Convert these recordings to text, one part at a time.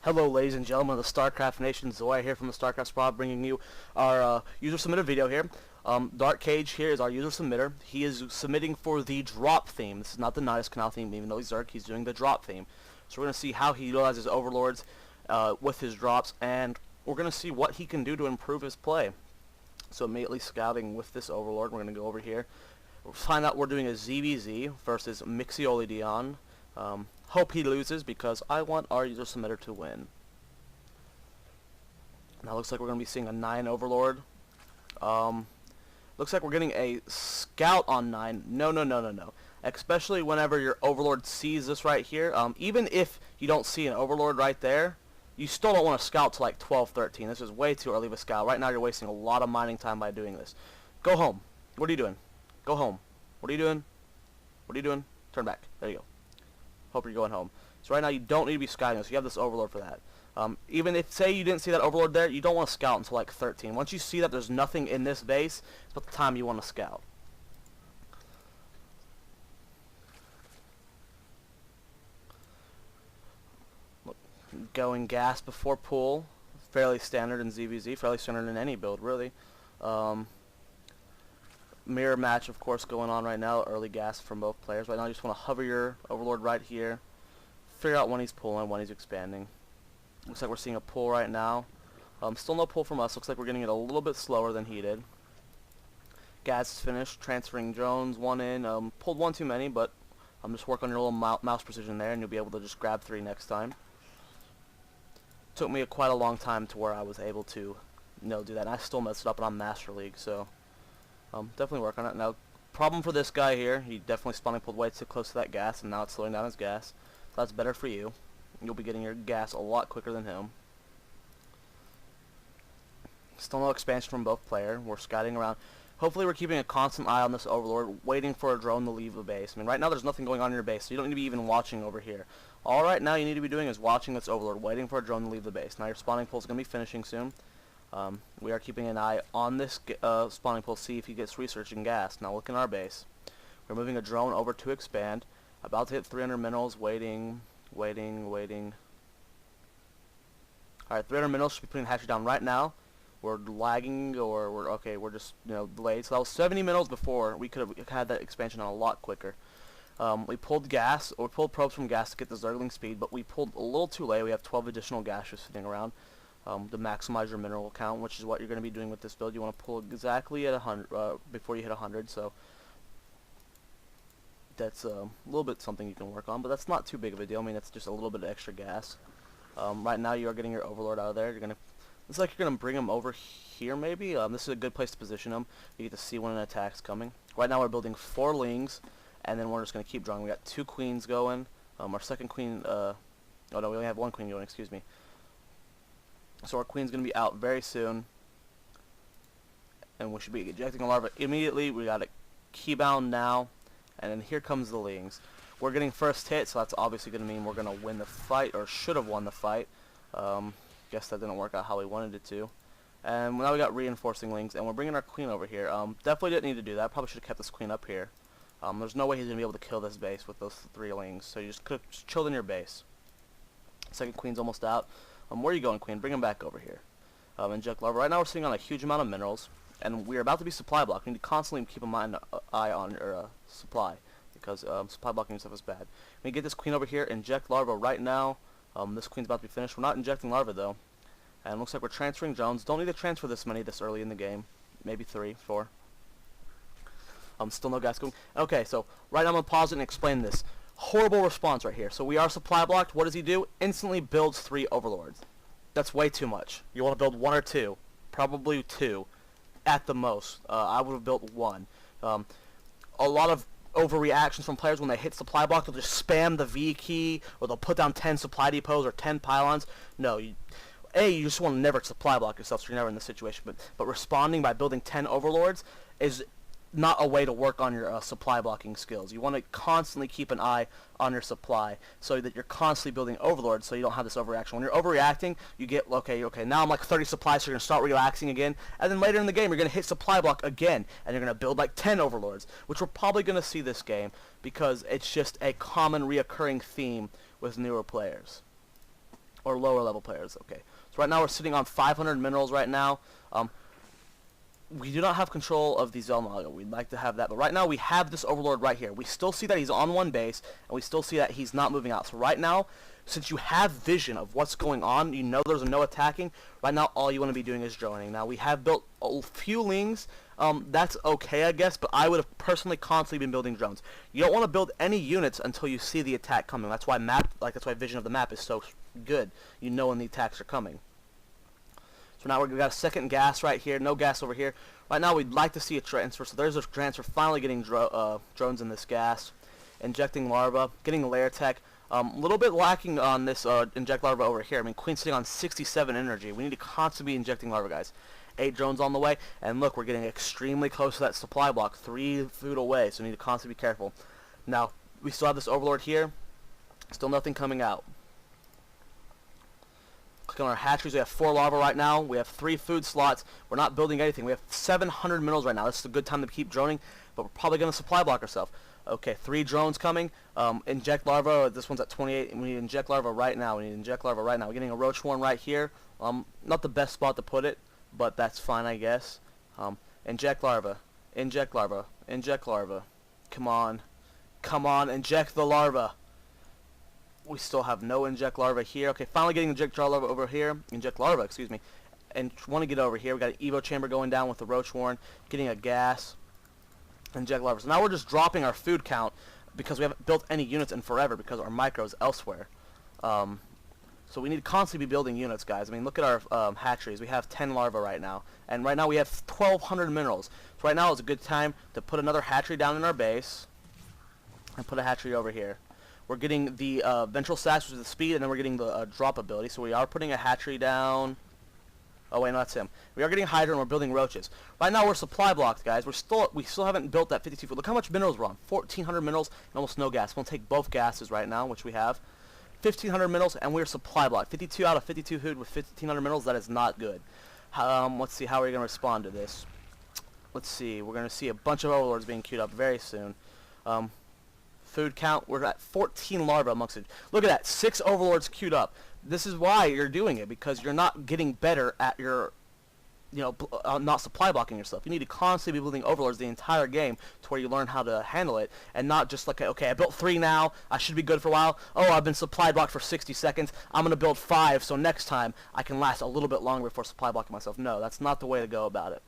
Hello ladies and gentlemen of the StarCraft Nation, Zoya here from the StarCraft Squad, bringing you our user submitted video here. xDarkKage here is our user submitter. He is submitting for the drop theme. This is not the Nidus Canal theme, even though he's Zerg, he's doing the drop theme. So we're going to see how he utilizes overlords with his drops, and we're going to see what he can do to improve his play. So immediately scouting with this overlord, we're going to go over here. We'll find out we're doing a ZVZ versus Mixioli Dion. Hope he loses because I want our user submitter to win. Now looks like we're going to be seeing a 9 overlord. Looks like we're getting a scout on 9. No. Especially whenever your overlord sees this right here. Even if you don't see an overlord right there, you still don't want to scout to like 12, 13. This is way too early of a scout. Right now you're wasting a lot of mining time by doing this. Go home. What are you doing? Go home. What are you doing? What are you doing? Turn back. There you go. Hope you're going home. So right now you don't need to be scouting this. You have this overlord for that. Even if, say, you didn't see that overlord there, you don't want to scout until like 13. Once you see that there's nothing in this base, it's about the time you want to scout. Look, going gas before pull, fairly standard in ZVZ, fairly standard in any build, really. Mirror match, of course, going on right now. Early gas from both players. Right now, you just want to hover your overlord right here. Figure out when he's pulling, when he's expanding. Looks like we're seeing a pull right now. Still no pull from us. Looks like we're getting it a little bit slower than he did. Gas is finished. Transferring drones. One in. Pulled one too many, but just work on your little mouse precision there, and you'll be able to just grab 3 next time. Took me quite a long time to where I was able to, do that. And I still messed it up, and I'm Master League, so definitely work on it. Now, problem for this guy here, he definitely spawning pulled way too close to that gas, and now it's slowing down his gas. So that's better for you. You'll be getting your gas a lot quicker than him. Still no expansion from both players. We're scouting around. Hopefully we're keeping a constant eye on this overlord, waiting for a drone to leave the base. I mean, right now there's nothing going on in your base, so you don't need to be even watching over here. All right now you need to be doing is watching this overlord, waiting for a drone to leave the base. Now your spawning pool is going to be finishing soon. We are keeping an eye on this spawning pool, see if he gets researching gas. Now look in our base. We're moving a drone over to expand. About to hit 300 minerals, waiting. Alright, 300 minerals should be putting the hatchery down right now. We're lagging, or we're just, delayed. So that was 70 minerals before. We could have had that expansion on a lot quicker. We pulled gas, or pulled probes from gas to get the Zergling speed, but we pulled a little too late. We have 12 additional gas just sitting around. To maximize your mineral count, which is what you're going to be doing with this build. You want to pull exactly at 100 before you hit 100, so that's a little bit something you can work on, but that's not too big of a deal. I mean, that's just a little bit of extra gas. Right now you are getting your overlord out of there. It's like you're going to bring him over here maybe. This is a good place to position him. You get to see when an attack's coming. Right now we're building 4 lings, and then we're just going to keep drawing. We got 2 queens going. Our second queen, oh no, we only have 1 queen going, excuse me. So our queen's going to be out very soon, and we should be ejecting a larva immediately. We got it keybound now, and then here comes the lings. We're getting first hit, so that's obviously going to mean we're going to win the fight, or should have won the fight. Guess that didn't work out how we wanted it to. And now we got reinforcing lings, and we're bringing our queen over here. Definitely didn't need to do that. Probably should have kept this queen up here. There's no way he's going to be able to kill this base with those 3 lings, so you just could have just chilled in your base. Second queen's almost out. Where are you going, queen? Bring him back over here. Inject larva. Right now we're sitting on a huge amount of minerals, and we're about to be supply blocked. We need to constantly keep an eye on your supply, because supply blocking stuff is bad. We get this queen over here, inject larva right now. This queen's about to be finished. We're not injecting larva though, and it looks like we're transferring drones. Don't need to transfer this many this early in the game. Maybe 3, 4. Still no gas going. Okay, so right now I'm going to pause it and explain this. Horrible response right here. So we are supply blocked. What does he do? Instantly builds 3 overlords. That's way too much. You want to build 1 or 2. Probably 2 at the most. I would have built 1. A lot of overreactions from players when they hit supply block. They'll just spam the V key, or they'll put down 10 supply depots or 10 pylons. No, you just want to never supply block yourself, so you're never in this situation. But responding by building 10 overlords is not a way to work on your supply blocking skills. You want to constantly keep an eye on your supply so that you're constantly building overlords, so you don't have this overreaction. When you're overreacting, you get, okay, now I'm like 30 supplies, so you're going to start relaxing again, and then later in the game you're going to hit supply block again, and you're going to build like 10 overlords, which we're probably going to see this game because it's just a common reoccurring theme with newer players. or lower level players. Okay, so right now we're sitting on 500 minerals right now. We do not have control of the Zelmaga. We'd like to have that, but right now we have this Overlord right here. We still see that he's on one base, and we still see that he's not moving out. So right now, since you have vision of what's going on, you know there's no attacking, right now all you want to be doing is droning. Now we have built a few lings, that's okay I guess, but I would have personally constantly been building drones. You don't want to build any units until you see the attack coming. That's why that's why vision of the map is so good. You know when the attacks are coming. So now we've got a second gas right here, no gas over here. Right now we'd like to see a transfer, so there's a transfer, finally getting drones in this gas. Injecting larva, getting layer tech. A little bit lacking on this inject larva over here. I mean, Queen's sitting on 67 energy. We need to constantly be injecting larva, guys. 8 drones on the way, and look, we're getting extremely close to that supply block, 3 food away, so we need to constantly be careful. Now, we still have this Overlord here, still nothing coming out. Click on our hatcheries. We have 4 larvae right now. We have 3 food slots. We're not building anything. We have 700 minerals right now. This is a good time to keep droning, but we're probably going to supply block ourselves. Okay, 3 drones coming. Inject larva. This one's at 28. And we need to inject larva right now. We need to inject larva right now. We're getting a roach warren right here. Not the best spot to put it, but that's fine, I guess. Inject larva. Inject larva. Inject larva. Come on. Come on, inject the larva. We still have no inject larva here. Okay, finally getting inject larva over here. Inject larva, excuse me. And want to get over here. We got an evo chamber going down with the roach warren. Getting a gas. Inject larva. So now we're just dropping our food count because we haven't built any units in forever because our micro's elsewhere. So we need to constantly be building units, guys. I mean, look at our hatcheries. We have 10 larvae right now. And right now we have 1,200 minerals. So right now is a good time to put another hatchery down in our base. And put a hatchery over here. We're getting the ventral sash, which is the speed, and then we're getting the drop ability. So we are putting a hatchery down. Oh wait, no, that's him. We are getting Hydra and we're building roaches. Right now we're supply blocked, guys. We still haven't built that 52 foot. Look how much minerals we're on. 1,400 minerals and almost no gas. We'll take both gases right now, which we have. 1,500 minerals and we're supply blocked. 52 out of 52 food with 1,500 minerals. That is not good. Let's see how we're gonna respond to this. Let's see. We're gonna see a bunch of overlords being queued up very soon. Food count, we're at 14 larvae amongst it. Look at that, 6 overlords queued up. This is why you're doing it, because you're not getting better at your, not supply blocking yourself. You need to constantly be building overlords the entire game to where you learn how to handle it, and not just like, okay, I built 3 now, I should be good for a while. Oh, I've been supply blocked for 60 seconds, I'm going to build 5, so next time I can last a little bit longer before supply blocking myself. No, that's not the way to go about it.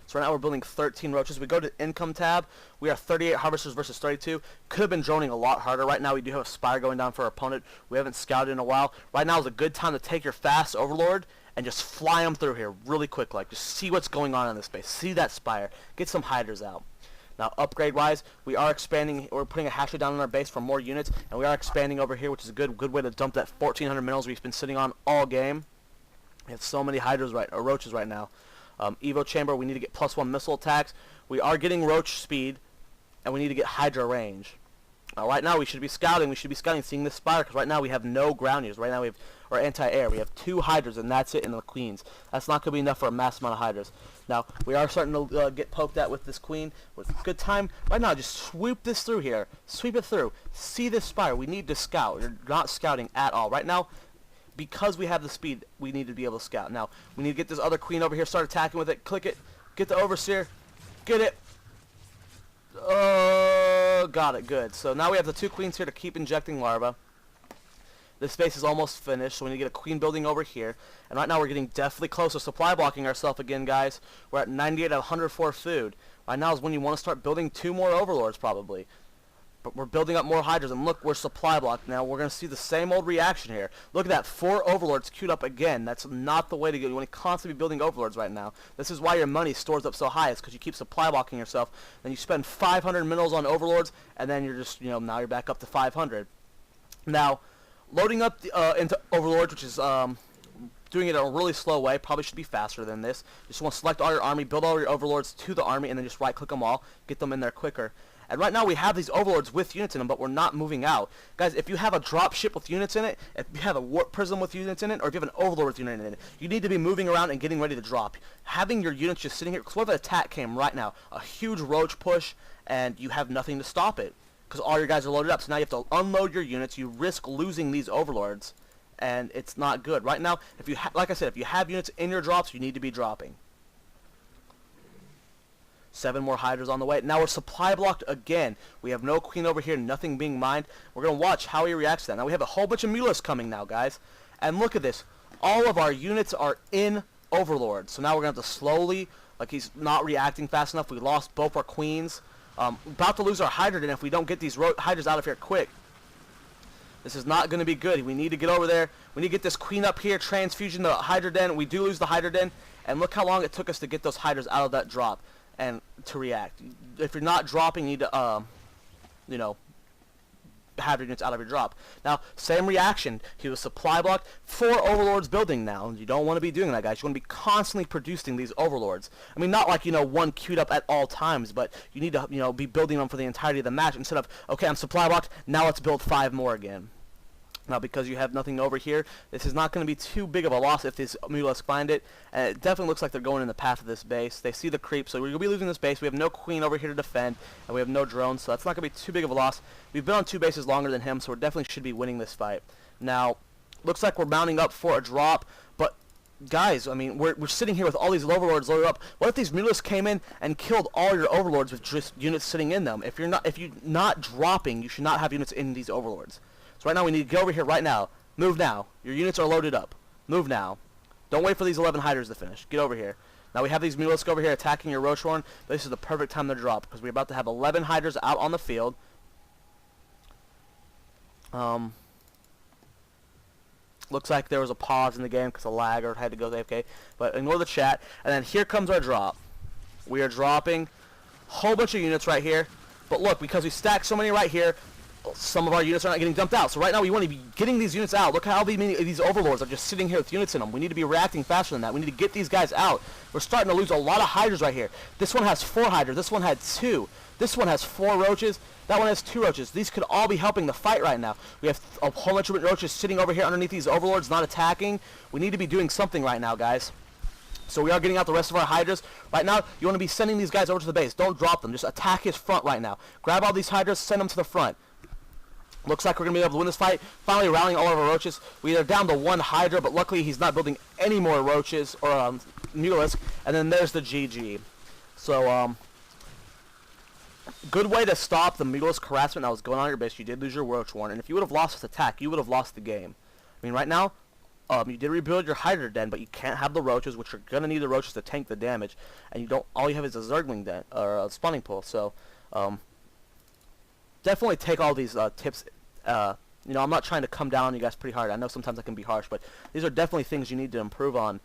So right now we're building 13 roaches. We go to income tab. We are 38 harvesters versus 32. Could have been droning a lot harder. Right now we do have a spire going down for our opponent. We haven't scouted in a while. Right now is a good time to take your fast overlord and just fly them through here really quick. Like, just see what's going on in this space. See that spire. Get some hydras out. Now, upgrade-wise, we are expanding. We're putting a hatchery down in our base for more units, and we are expanding over here, which is a good way to dump that 1,400 minerals we've been sitting on all game. We have so many hydras roaches right now. Evo chamber, we need to get +1 missile attacks. We are getting roach speed, and we need to get hydra range. Right now we should be scouting. We should be scouting, seeing this spire, because right now we have no ground units. Right now we have, or anti-air. We have 2 hydras, and that's it in the queens. That's not going to be enough for a mass amount of hydras. Now we are starting to get poked at with this queen. With good time right now, just swoop this through here. Sweep it through. See this spire. We need to scout. You're not scouting at all right now. Because we have the speed, we need to be able to scout. Now, we need to get this other queen over here, start attacking with it, click it, get the overseer, get it. Oh, got it, good. So now we have the 2 queens here to keep injecting larvae. This space is almost finished, so we need to get a queen building over here. And right now we're getting definitely close to supply blocking ourselves again, guys. We're at 98 out of 104 food. Right now is when you want to start building 2 more overlords, probably. But we're building up more hydras, and look, we're supply blocked now. We're going to see the same old reaction here. Look at that, 4 overlords queued up again. That's not the way to go. You want to constantly be building overlords right now. This is why your money stores up so high. It's because you keep supply blocking yourself. Then you spend 500 minerals on overlords, and then you're just, now you're back up to 500. Now, loading up into overlords, which is doing it in a really slow way, probably should be faster than this. You just want to select all your army, build all your overlords to the army, and then just right-click them all, get them in there quicker. And right now we have these overlords with units in them, but we're not moving out. Guys, if you have a drop ship with units in it, if you have a warp prism with units in it, or if you have an overlord with units in it, you need to be moving around and getting ready to drop. Having your units just sitting here, because what if an attack came right now? A huge roach push, and you have nothing to stop it. Because all your guys are loaded up, so now you have to unload your units, you risk losing these overlords, and it's not good. Right now, if you like I said, if you have units in your drops, you need to be dropping. 7 more hydras on the way. Now we're supply blocked again. We have no queen over here, nothing being mined. We're going to watch how he reacts to that. Now we have a whole bunch of mulas coming now, guys. And look at this. All of our units are in Overlord. So now we're going to have to slowly, like he's not reacting fast enough. We lost both our queens. About to lose our hydra den if we don't get these hydras out of here quick. This is not going to be good. We need to get over there. We need to get this queen up here, transfusion the hydra den. We do lose the hydra den. And look how long it took us to get those hydras out of that drop and to react. If you're not dropping, you need to, you know, have your units out of your drop. Now, same reaction. He was supply blocked. 4 overlords building now. You don't want to be doing that, guys. You want to be constantly producing these overlords. I mean, not like, you know, one queued up at all times, but you need to, you know, be building them for the entirety of the match instead of, okay, I'm supply blocked, now let's build 5 more again. Now, because you have nothing over here, this is not going to be too big of a loss if these mulas find it. And it definitely looks like they're going in the path of this base. They see the creep, so we're going to be losing this base. We have no queen over here to defend, and we have no drones, so that's not going to be too big of a loss. We've been on 2 bases longer than him, so we definitely should be winning this fight. Now, looks like we're mounting up for a drop, but guys, I mean, we're sitting here with all these overlords loaded up. What if these mulas came in and killed all your overlords with just units sitting in them? If you're not dropping, you should not have units in these overlords. So right now we need to get over here right now. Move now. Your units are loaded up. Move now. Don't wait for these 11 hydras to finish. Get over here. Now we have these mulas over here attacking your Rochehorn, but this is the perfect time to drop because we're about to have 11 hydras out on the field. Looks like there was a pause in the game because a lag or had to go AFK, but ignore the chat. And then here comes our drop. We are dropping a whole bunch of units right here, but look, because we stacked so many right here, some of our units are not getting dumped out. So right now we want to be getting these units out. Look how many of these overlords are just sitting here with units in them. We need to be reacting faster than that. We need to get these guys out. We're starting to lose a lot of hydras right here. This one has 4 hydras. This one had 2. This one has 4 roaches. That one has 2 roaches. These could all be helping the fight right now. We have a whole bunch of roaches sitting over here underneath these overlords, not attacking. We need to be doing something right now, guys. So we are getting out the rest of our hydras. Right now, you want to be sending these guys over to the base. Don't drop them. Just attack his front right now. Grab all these hydras, send them to the front. Looks like we're going to be able to win this fight. Finally rallying all of our roaches. We are down to 1 hydra, but luckily he's not building any more roaches or mulas. And then there's the GG. So, good way to stop the mutalisk harassment that was going on in your base. You did lose your Rochehorn, and if you would have lost this attack, you would have lost the game. I mean, right now, you did rebuild your hydra den, but you can't have the roaches, which you're going to need the roaches to tank the damage. And you don't. All you have is a Zergling den, or a spawning pool. So, definitely take all these tips. You know, I'm not trying to come down on you guys pretty hard. I know sometimes I can be harsh, but these are definitely things you need to improve on.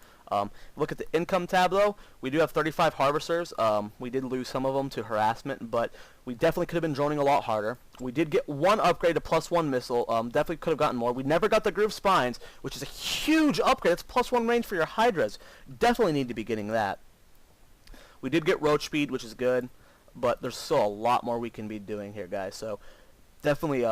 Look at the income tab, though. We do have 35 harvesters. We did lose some of them to harassment, but we definitely could have been droning a lot harder. We did get 1 upgrade to +1 missile. Definitely could have gotten more. We never got the groove spines, which is a huge upgrade. It's +1 range for your hydras. Definitely need to be getting that. We did get roach speed, which is good, but there's still a lot more we can be doing here, guys. So definitely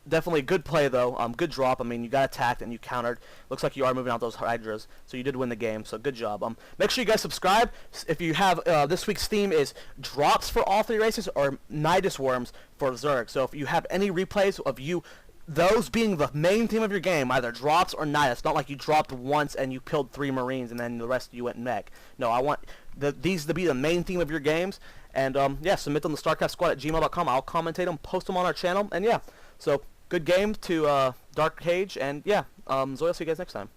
definitely a good play, though. Good drop. I mean, you got attacked and you countered. Looks like you are moving out those hydras, so you did win the game. So good job. Make sure you guys subscribe. If you have this week's theme is drops for all 3 races or Nidus worms for Zerg. So if you have any replays of you, those being the main theme of your game, either drops or Nidus. Not like you dropped once and you killed 3 Marines and then the rest of you went mech. No, I want these to be the main theme of your games. And yeah, submit them to starcraftsquad@gmail.com. I'll commentate them, post them on our channel, and yeah. So good game to xDarkKage, and yeah, Zoe, I'll see you guys next time.